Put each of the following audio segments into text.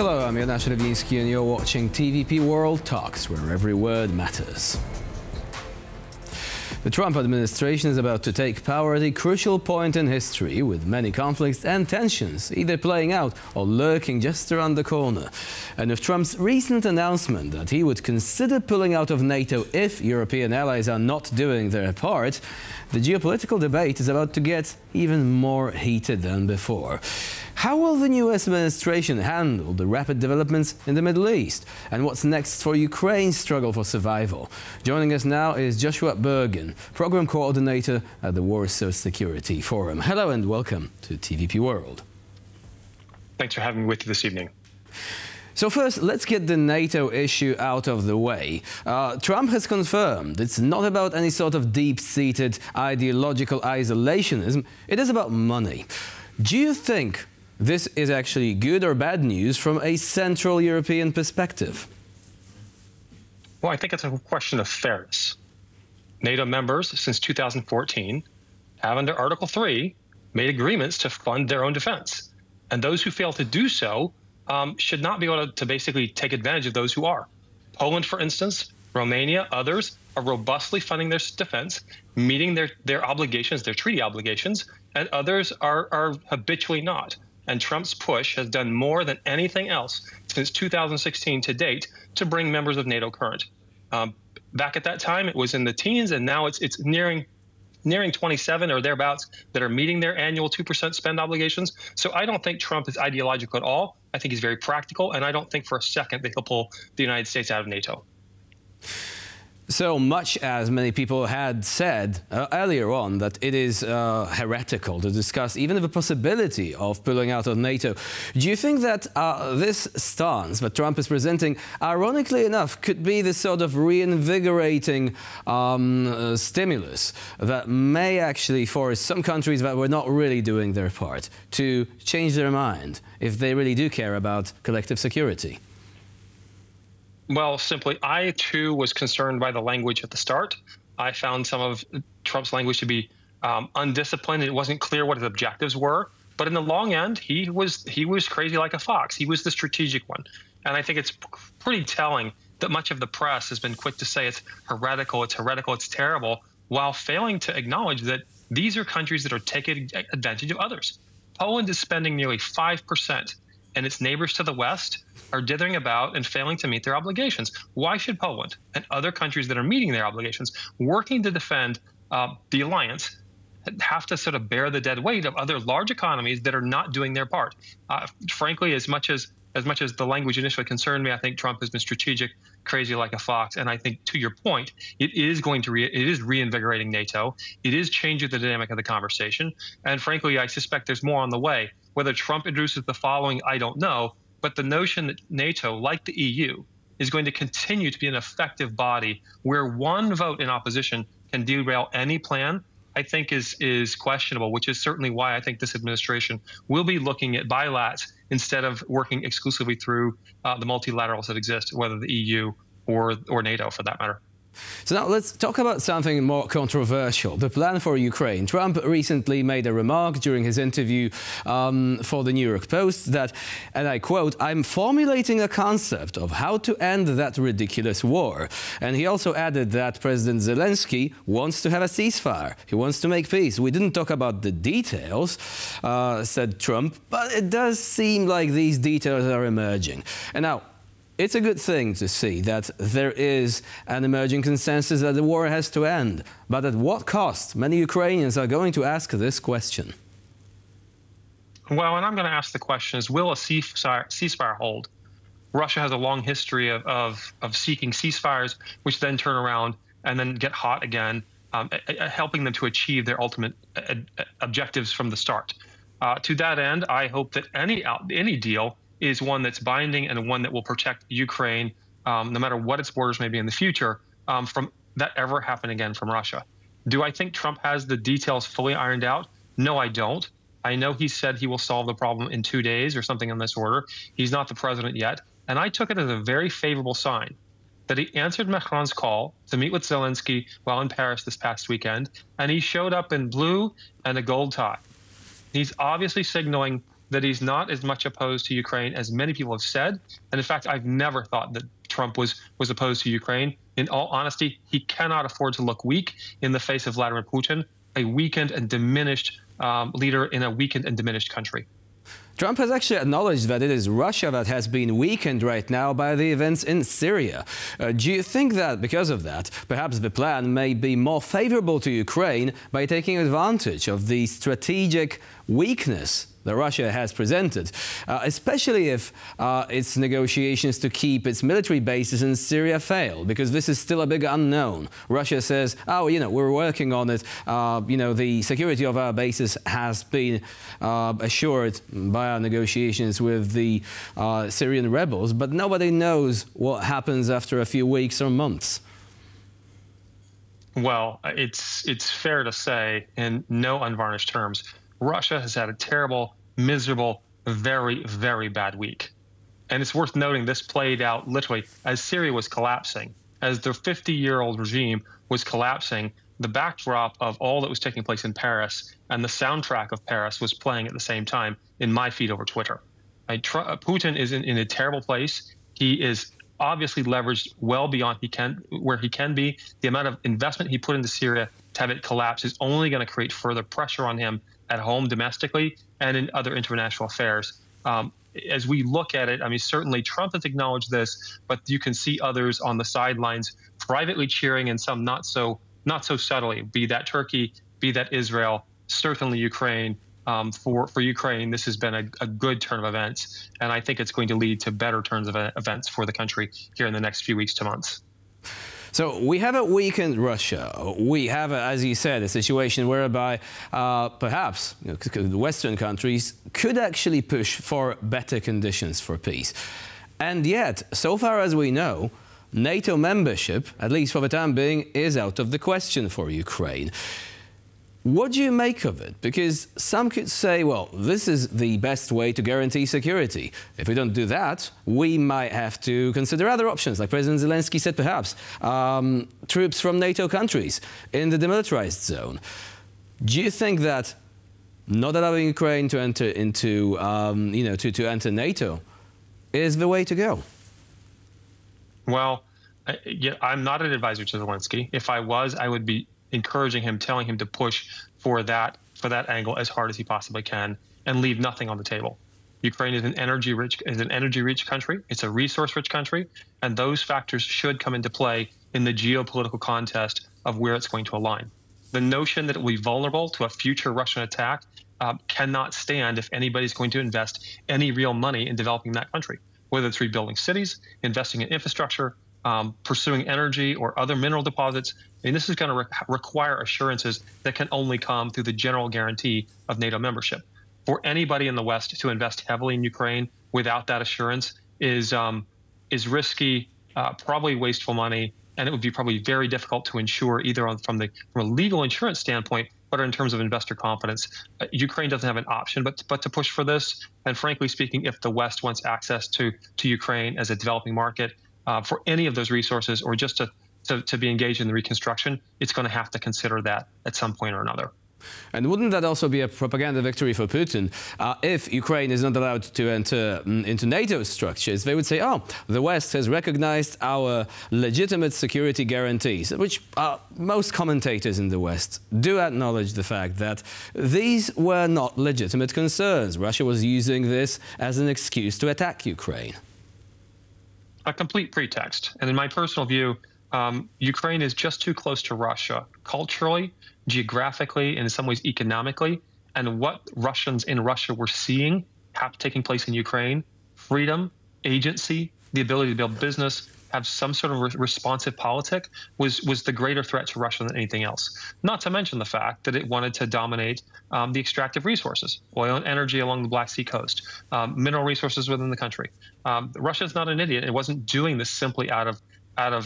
Hello, I'm Jan Szrewiński and you're watching TVP World Talks, where every word matters. The Trump administration is about to take power at a crucial point in history, with many conflicts and tensions either playing out or lurking just around the corner. And with Trump's recent announcement that he would consider pulling out of NATO if European allies are not doing their part, the geopolitical debate is about to get even more heated than before. How will the new administration handle the rapid developments in the Middle East? And what's next for Ukraine's struggle for survival? Joining us now is Joshua Burgin, Program Coordinator at the Warsaw Security Forum. Hello and welcome to TVP World. Thanks for having me with you this evening. So first, let's get the NATO issue out of the way. Trump has confirmed it's not about any sort of deep-seated ideological isolationism. It is about money. Do you think this is actually good or bad news from a Central European perspective? Well, I think it's a question of fairness. NATO members since 2014 have, under Article 3, made agreements to fund their own defense. And those who fail to do so should not be able to basically take advantage of those who are. Poland, for instance, Romania, others are robustly funding their defense, meeting their obligations, their treaty obligations, and others are habitually not. And Trump's push has done more than anything else since 2016 to date to bring members of NATO current. Back at that time, it was in the teens, and now it's nearing 27 or thereabouts that are meeting their annual 2% spend obligations. So I don't think Trump is ideological at all. I think he's very practical, and I don't think for a second that he'll pull the United States out of NATO. So much as many people had said earlier on that it is heretical to discuss even the possibility of pulling out of NATO, do you think that this stance that Trump is presenting, ironically enough, could be the sort of reinvigorating stimulus that may actually force some countries that were not really doing their part to change their mind if they really do care about collective security? Well, simply, I, too, was concerned by the language at the start. I found some of Trump's language to be undisciplined. It wasn't clear what his objectives were. But in the long end, he was crazy like a fox. He was the strategic one. And I think it's pretty telling that much of the press has been quick to say it's heretical, it's terrible, while failing to acknowledge that these are countries that are taking advantage of others. Poland is spending nearly 5%, and its neighbors to the west are dithering about and failing to meet their obligations. Why should Poland and other countries that are meeting their obligations, working to defend the alliance, have to sort of bear the dead weight of other large economies that are not doing their part? Frankly, as much as the language initially concerned me, I think Trump has been strategic, crazy like a fox. And I think, to your point, it is reinvigorating NATO. It is changing the dynamic of the conversation. And frankly, I suspect there's more on the way. Whether Trump introduces the following, I don't know. But the notion that NATO, like the EU, is going to continue to be an effective body where one vote in opposition can derail any plan, I think is questionable, which is certainly why I think this administration will be looking at bilats instead of working exclusively through the multilaterals that exist, whether the EU or NATO, for that matter. So now let's talk about something more controversial, the plan for Ukraine. Trump recently made a remark during his interview for the New York Post that, and I quote, "I'm formulating a concept of how to end that ridiculous war." And he also added that President Zelensky wants to have a ceasefire. He wants to make peace. We didn't talk about the details, said Trump, but it does seem like these details are emerging. And now, it's a good thing to see that there is an emerging consensus that the war has to end. But at what cost? Many Ukrainians are going to ask this question. Well, and I'm going to ask the question is, will a ceasefire hold? Russia has a long history of seeking ceasefires, which then turn around and then get hot again, helping them to achieve their ultimate objectives from the start. To that end, I hope that any deal is one that's binding and one that will protect Ukraine, no matter what its borders may be in the future, from that ever happen again from Russia. Do I think Trump has the details fully ironed out? No, I don't. I know he said he will solve the problem in 2 days or something in this order. He's not the president yet. And I took it as a very favorable sign that he answered Macron's call to meet with Zelensky while in Paris this past weekend, and he showed up in blue and a gold tie. He's obviously signaling that he's not as much opposed to Ukraine as many people have said. And in fact, I've never thought that Trump was opposed to Ukraine. In all honesty, he cannot afford to look weak in the face of Vladimir Putin, a weakened and diminished leader in a weakened and diminished country. Trump has actually acknowledged that it is Russia that has been weakened right now by the events in Syria. Do you think that, because of that, perhaps the plan may be more favorable to Ukraine by taking advantage of the strategic weakness that Russia has presented, especially if its negotiations to keep its military bases in Syria fail, because this is still a big unknown. Russia says, oh, we're working on it. The security of our bases has been assured by our negotiations with the Syrian rebels, but nobody knows what happens after a few weeks or months. Well, it's fair to say, in no unvarnished terms, Russia has had a terrible, miserable, very, very bad week. And it's worth noting this played out literally as Syria was collapsing, as the 50-year-old regime was collapsing. The backdrop of all that was taking place in Paris and the soundtrack of Paris was playing at the same time in my feed over Twitter. Putin is in a terrible place. He is obviously leveraged well beyond where he can be. The amount of investment he put into Syria to have it collapse is only going to create further pressure on him at home domestically and in other international affairs. As we look at it, I mean, certainly Trump has acknowledged this, but you can see others on the sidelines privately cheering and some not so subtly, be that Turkey, be that Israel, certainly Ukraine. For Ukraine, this has been a good turn of events, and I think it's going to lead to better turns of events for the country here in the next few weeks to months. So we have a weakened Russia. We have, as you said, a situation whereby perhaps the Western countries could actually push for better conditions for peace. And yet, so far as we know, NATO membership, at least for the time being, is out of the question for Ukraine. What do you make of it? Because some could say, well, this is the best way to guarantee security. If we don't do that, we might have to consider other options, like President Zelensky said, perhaps troops from NATO countries in the demilitarized zone. Do you think that not allowing Ukraine to enter into, to enter NATO is the way to go? Well, I'm not an advisor to Zelensky. If I was, I would be encouraging him, telling him to push for that angle as hard as he possibly can and leave nothing on the table. Ukraine is an energy-rich country. It's a resource-rich country, and those factors should come into play in the geopolitical contest of where it's going to align. The notion that it will be vulnerable to a future Russian attack cannot stand if anybody's going to invest any real money in developing that country, whether it's rebuilding cities, investing in infrastructure, pursuing energy or other mineral deposits. And this is going to require assurances that can only come through the general guarantee of NATO membership. For anybody in the West to invest heavily in Ukraine without that assurance is risky, probably wasteful money, and it would be probably very difficult to ensure either from a legal insurance standpoint, but in terms of investor confidence. Ukraine doesn't have an option but to push for this. And frankly speaking, if the West wants access to Ukraine as a developing market, for any of those resources, or just to be engaged in the reconstruction, it's going to have to consider that at some point or another. And wouldn't that also be a propaganda victory for Putin? If Ukraine is not allowed to enter into NATO structures, they would say, oh, the West has recognized our legitimate security guarantees, which most commentators in the West do acknowledge the fact that these were not legitimate concerns. Russia was using this as an excuse to attack Ukraine. A complete pretext. And in my personal view, Ukraine is just too close to Russia culturally, geographically, and in some ways economically. And what Russians in Russia were seeing taking place in Ukraine, freedom, agency, the ability to build business, have some sort of responsive politic, was the greater threat to Russia than anything else. Not to mention the fact that it wanted to dominate the extractive resources, oil and energy along the Black Sea coast, mineral resources within the country. Russia's not an idiot. It wasn't doing this simply out of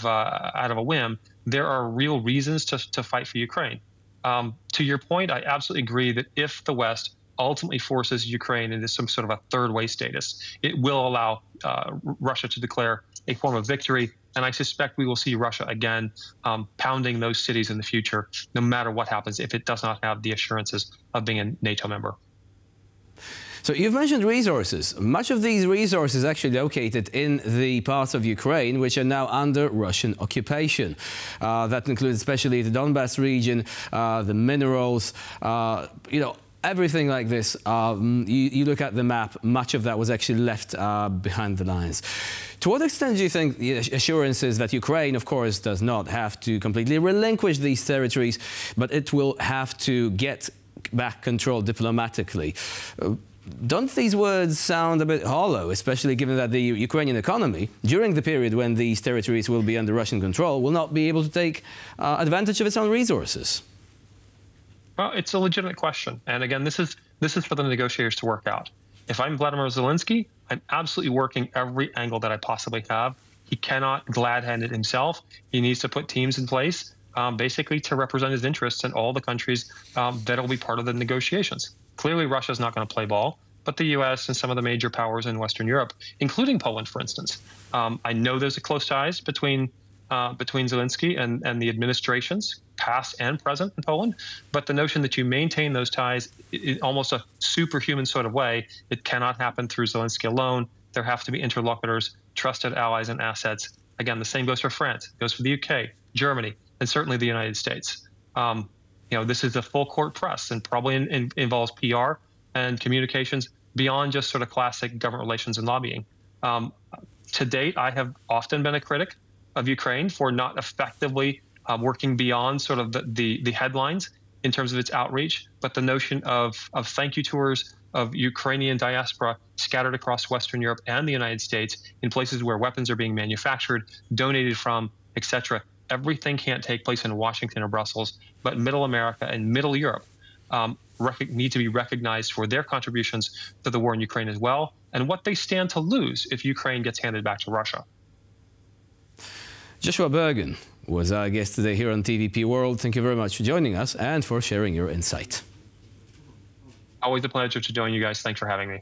a whim. There are real reasons to fight for Ukraine. To your point, I absolutely agree that if the West ultimately forces Ukraine into some sort of a third-way status, it will allow Russia to declare a form of victory. And I suspect we will see Russia again pounding those cities in the future, no matter what happens, if it does not have the assurances of being a NATO member. So you've mentioned resources. Much of these resources actually located in the parts of Ukraine which are now under Russian occupation. That includes especially the Donbass region, the minerals, everything like this. You look at the map, much of that was actually left behind the lines. To what extent do you think the assurances that Ukraine, of course, does not have to completely relinquish these territories, but it will have to get back control diplomatically? Don't these words sound a bit hollow, especially given that the Ukrainian economy, during the period when these territories will be under Russian control, will not be able to take advantage of its own resources? Well, it's a legitimate question. And again, this is for the negotiators to work out. If I'm Vladimir Zelensky, I'm absolutely working every angle that I possibly have. He cannot glad-hand it himself. He needs to put teams in place, basically to represent his interests in all the countries that will be part of the negotiations. Clearly, Russia's not going to play ball, but the U.S. and some of the major powers in Western Europe, including Poland, for instance. I know there's a close ties between Zelensky and the administrations, past and present in Poland, but the notion that you maintain those ties in almost a superhuman sort of way, it cannot happen through Zelensky alone. There have to be interlocutors, trusted allies and assets. Again, the same goes for France, goes for the UK, Germany, and certainly the United States. This is a full court press and probably involves PR and communications beyond just sort of classic government relations and lobbying. To date, I have often been a critic of Ukraine for not effectively working beyond sort of the headlines in terms of its outreach, but the notion of thank you tours of Ukrainian diaspora scattered across Western Europe and the United States in places where weapons are being manufactured, donated from, etc. Everything can't take place in Washington or Brussels, but Middle America and Middle Europe need to be recognized for their contributions to the war in Ukraine as well, and what they stand to lose if Ukraine gets handed back to Russia. Joshua Burgin was our guest today here on TVP World. Thank you very much for joining us and for sharing your insight. Always a pleasure to join you guys. Thanks for having me.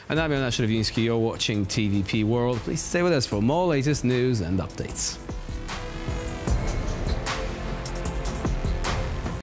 And I'm Jan You're watching TVP World. Please stay with us for more latest news and updates.